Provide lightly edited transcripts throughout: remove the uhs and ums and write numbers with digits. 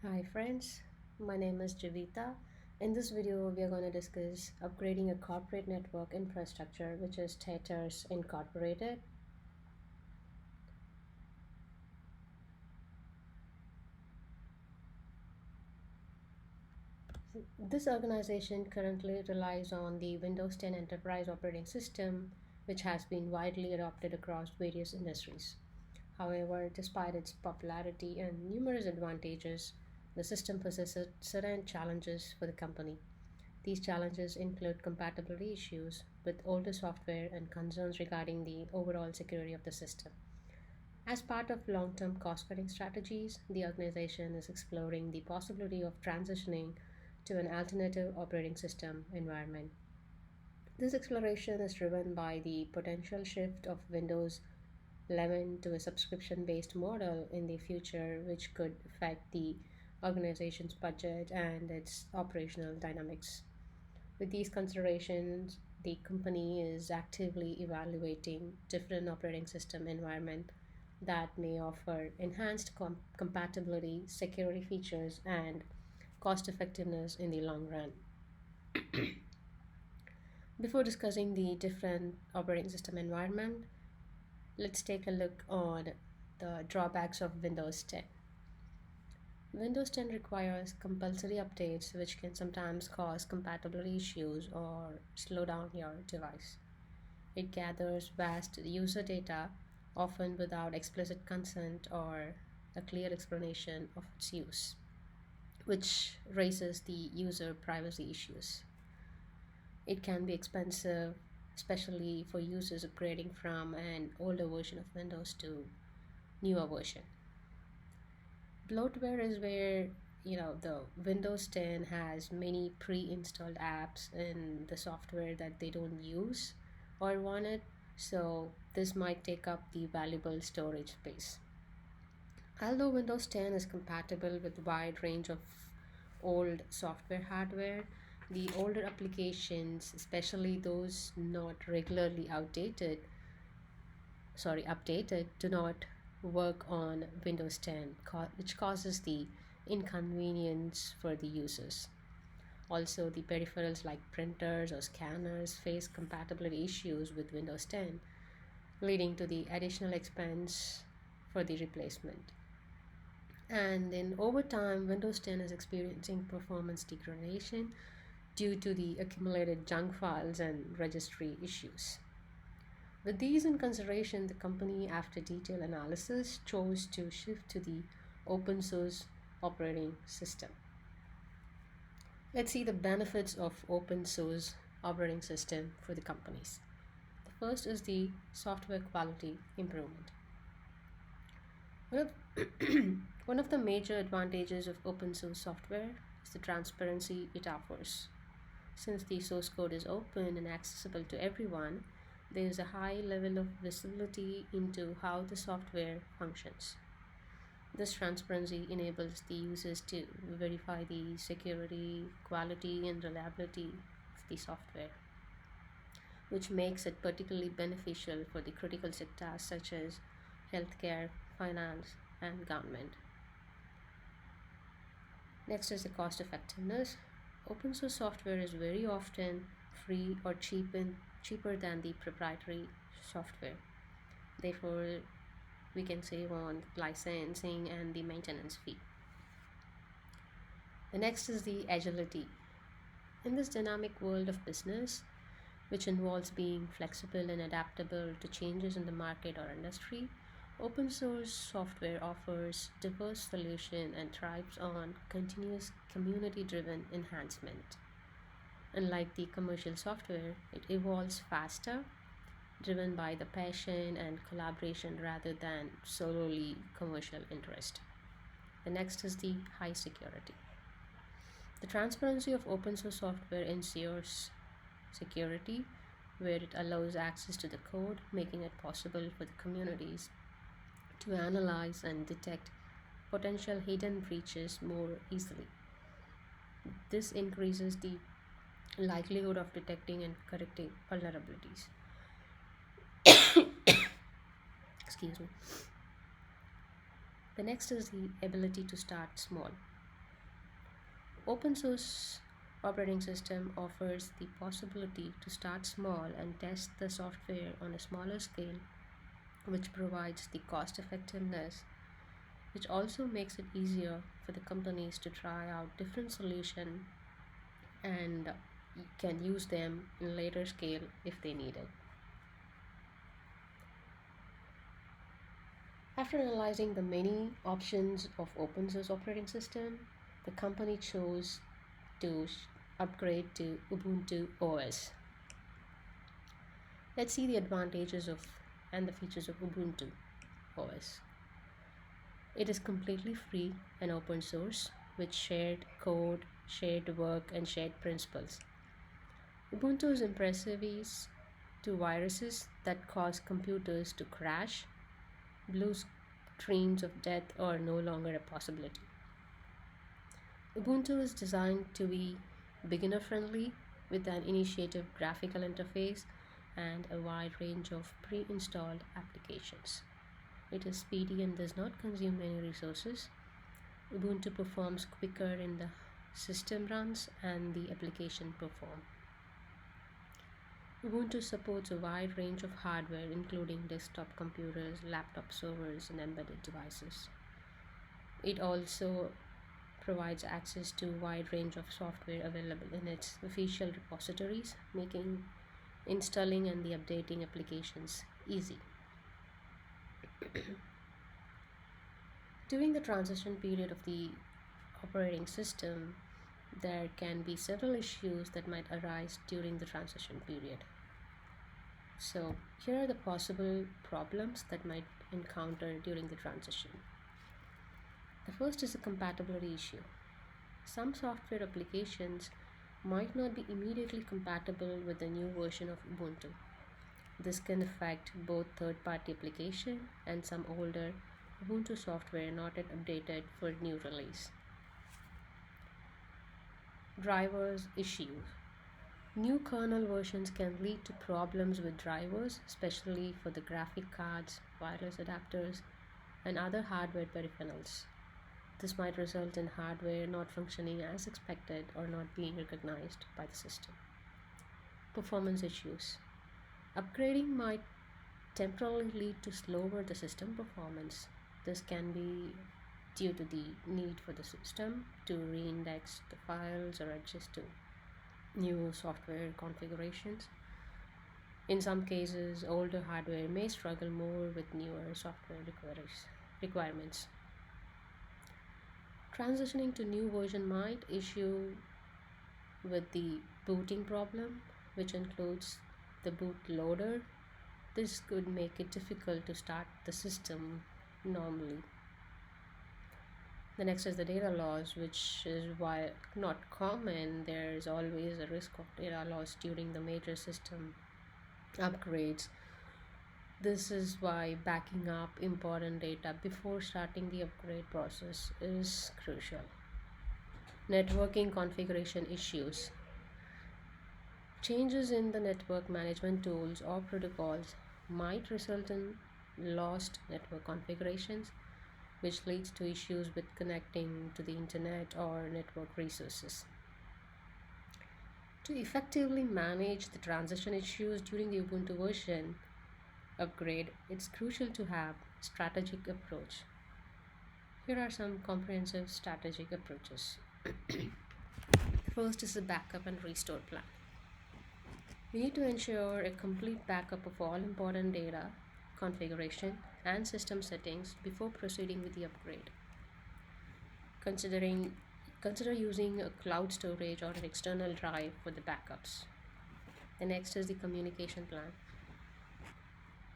Hi friends, my name is Javita. In this video, we are going to discuss upgrading a corporate network infrastructure, which is Taters Incorporated. This organization currently relies on the Windows 10 Enterprise operating system, which has been widely adopted across various industries. However, despite its popularity and numerous advantages, the system possesses certain challenges for the company. These challenges include compatibility issues with older software and concerns regarding the overall security of the system. As part of long term cost cutting strategies, the organization is exploring the possibility of transitioning to an alternative operating system environment. This exploration is driven by the potential shift of Windows 11 to a subscription based model in the future, which could affect the organization's budget and its operational dynamics. With these considerations, the company is actively evaluating different operating system environment that may offer enhanced compatibility, security features, and cost effectiveness in the long run. Before discussing the different operating system environment, let's take a look on the drawbacks of Windows 10. Windows 10 requires compulsory updates, which can sometimes cause compatibility issues or slow down your device. It gathers vast user data, often without explicit consent or a clear explanation of its use, which raises the user privacy issues. It can be expensive, especially for users upgrading from an older version of Windows to newer version. Bloatware is where the Windows 10 has many pre-installed apps in the software that they don't use or want it, so this might take up the valuable storage space. Although Windows 10 is compatible with a wide range of old software hardware, the older applications, especially those not regularly updated, do not work on Windows 10, which causes the inconvenience for the users. Also, the peripherals like printers or scanners face compatibility issues with Windows 10, leading to the additional expense for the replacement. And then over time, Windows 10 is experiencing performance degradation due to the accumulated junk files and registry issues. With these in consideration, the company, after detailed analysis, chose to shift to the open source operating system. Let's see the benefits of open source operating system for the companies. The first is the software quality improvement. One of, one of the major advantages of open source software is the transparency it offers. Since the source code is open and accessible to everyone, there is a high level of visibility into how the software functions. This transparency enables the users to verify the security, quality, and reliability of the software, which makes it particularly beneficial for the critical sectors such as healthcare, finance, and government. Next is the cost effectiveness. Open source software is very often free or cheaper than the proprietary software. Therefore, we can save on licensing and the maintenance fee. The next is the agility. In this dynamic world of business, which involves being flexible and adaptable to changes in the market or industry, open source software offers diverse solution and thrives on continuous community driven enhancement. Unlike the commercial software, it evolves faster, driven by the passion and collaboration rather than solely commercial interest. The next is the high security. The transparency of open source software ensures security, where it allows access to the code, making it possible for the communities to analyze and detect potential hidden breaches more easily. This increases the likelihood of detecting and correcting vulnerabilities. Excuse me. The next is the ability to start small. Open source operating system offers the possibility to start small and test the software on a smaller scale, which provides the cost effectiveness, which also makes it easier for the companies to try out different solutions and can use them in later scale if they need it. After analyzing the many options of open source operating system, the company chose to upgrade to Ubuntu OS. Let's see the advantages of and the features of Ubuntu OS. It is completely free and open source with shared code, shared work, and shared principles. Ubuntu is impervious to viruses that cause computers to crash. Blue screens of death are no longer a possibility. Ubuntu is designed to be beginner friendly with an intuitive graphical interface and a wide range of pre installed applications. It is speedy and does not consume many resources. Ubuntu performs quicker in the system runs and the application perform. Ubuntu supports a wide range of hardware including desktop computers, laptop servers, and embedded devices. It also provides access to a wide range of software available in its official repositories, making installing and the updating applications easy. During the transition period of the operating system, there can be several issues that might arise during the transition period. So, here are the possible problems that might encounter during the transition. The first is a compatibility issue. Some software applications might not be immediately compatible with the new version of Ubuntu. This can affect both third-party application and some older Ubuntu software not yet updated for new release. Drivers issues. New kernel versions can lead to problems with drivers, especially for the graphic cards, wireless adapters, and other hardware peripherals. This might result in hardware not functioning as expected or not being recognized by the system. Performance issues. Upgrading might temporarily lead to slower the system performance. This can be due to the need for the system to reindex the files or adjust to new software configurations. In some cases, older hardware may struggle more with newer software requirements. Transitioning to new version might issue with the booting problem, which includes the bootloader. This could make it difficult to start the system normally. The next is the data loss, which is why not common. There is always a risk of data loss during the major system upgrades. This is why backing up important data before starting the upgrade process is crucial. Networking configuration issues. Changes in the network management tools or protocols might result in lost network configurations, which leads to issues with connecting to the internet or network resources. To effectively manage the transition issues during the Ubuntu version upgrade, it's crucial to have a strategic approach. Here are some comprehensive strategic approaches. First is the backup and restore plan. We need to ensure a complete backup of all important data, configuration, and system settings before proceeding with the upgrade. Consider using a cloud storage or an external drive for the backups. The next is the communication plan.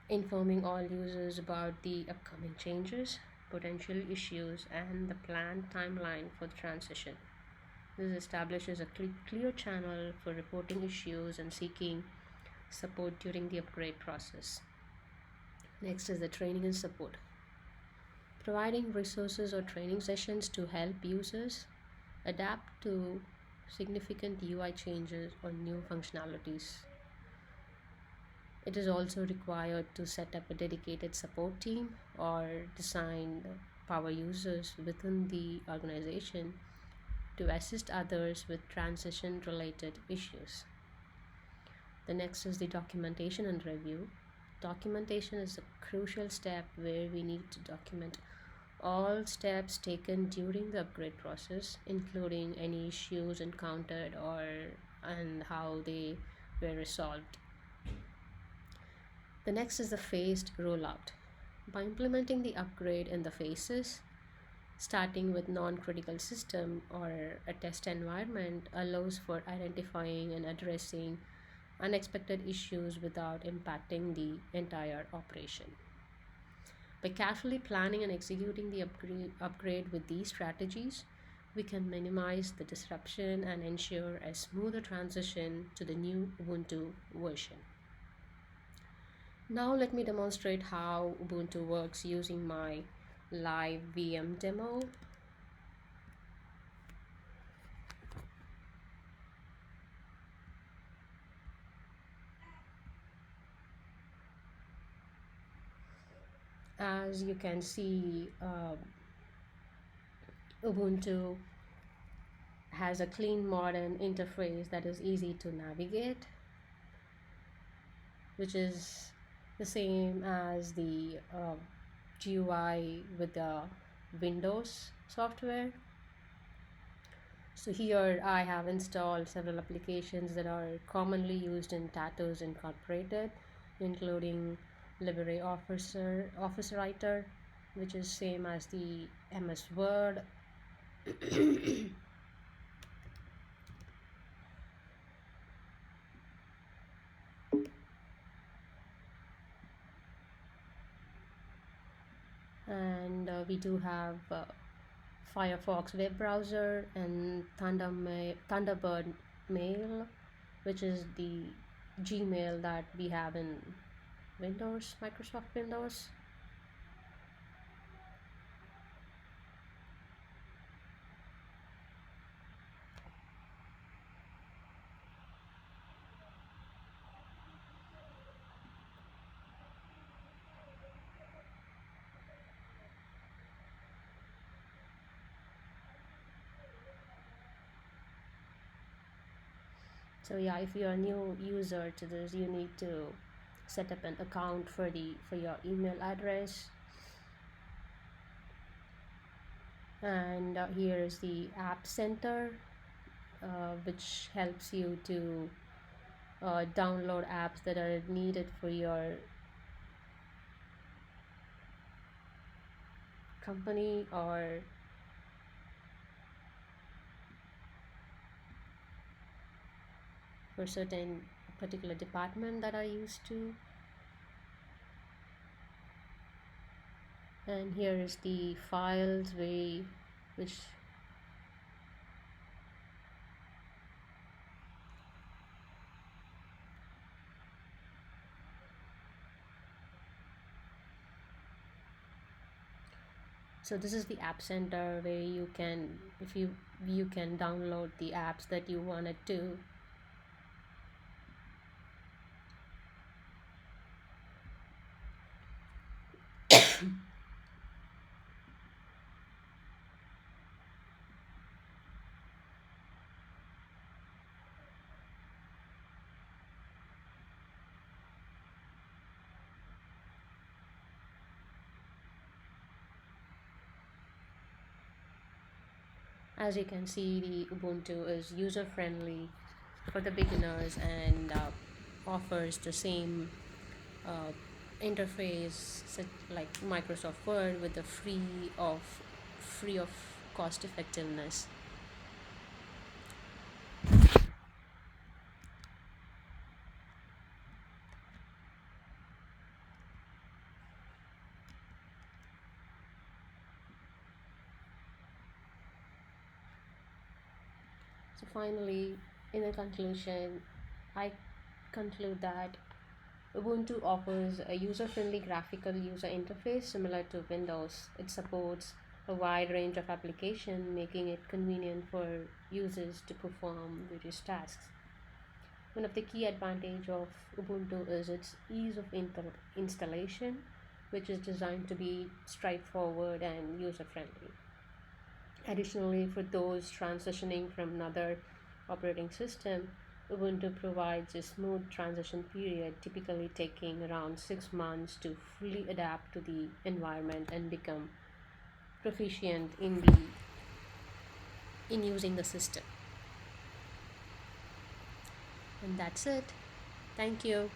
Informing all users about the upcoming changes, potential issues, and the planned timeline for the transition. This establishes a clear channel for reporting issues and seeking support during the upgrade process. Next is the training and support. Providing resources or training sessions to help users adapt to significant UI changes or new functionalities. It is also required to set up a dedicated support team or design power users within the organization to assist others with transition related issues. The next is the documentation and review. Documentation is a crucial step where we need to document all steps taken during the upgrade process, including any issues encountered or and how they were resolved. The next is the phased rollout. By implementing the upgrade in the phases, starting with non-critical system or a test environment allows for identifying and addressing unexpected issues without impacting the entire operation. By carefully planning and executing the upgrade with these strategies, we can minimize the disruption and ensure a smoother transition to the new Ubuntu version. Now let me demonstrate how Ubuntu works using my live VM demo. As you can see, Ubuntu has a clean modern interface that is easy to navigate, which is the same as the GUI with the Windows software. So here I have installed several applications that are commonly used in Taters Incorporated, including Office Writer, which is same as the MS Word, and we do have Firefox web browser and Thunderbird Mail, which is the Gmail that we have in Windows, Microsoft Windows. So yeah, if you're a new user to this, you need to set up an account for your email address. And here is the App Center, which helps you to download apps that are needed for your company or for certain particular department that are used to. And here is the files which so this is the App Center where you can, if you can download the apps that you wanted to. As you can see, the Ubuntu is user friendly for the beginners and offers the same uh, interface like Microsoft Word with the free of cost effectiveness. So finally, in a conclusion, I conclude that Ubuntu offers a user-friendly graphical user interface similar to Windows. It supports a wide range of applications, making it convenient for users to perform various tasks. One of the key advantages of Ubuntu is its ease of installation, which is designed to be straightforward and user-friendly. Additionally, for those transitioning from another operating system, Ubuntu provides a smooth transition period, typically taking around 6 months to fully adapt to the environment and become proficient in using the system. And that's it. Thank you.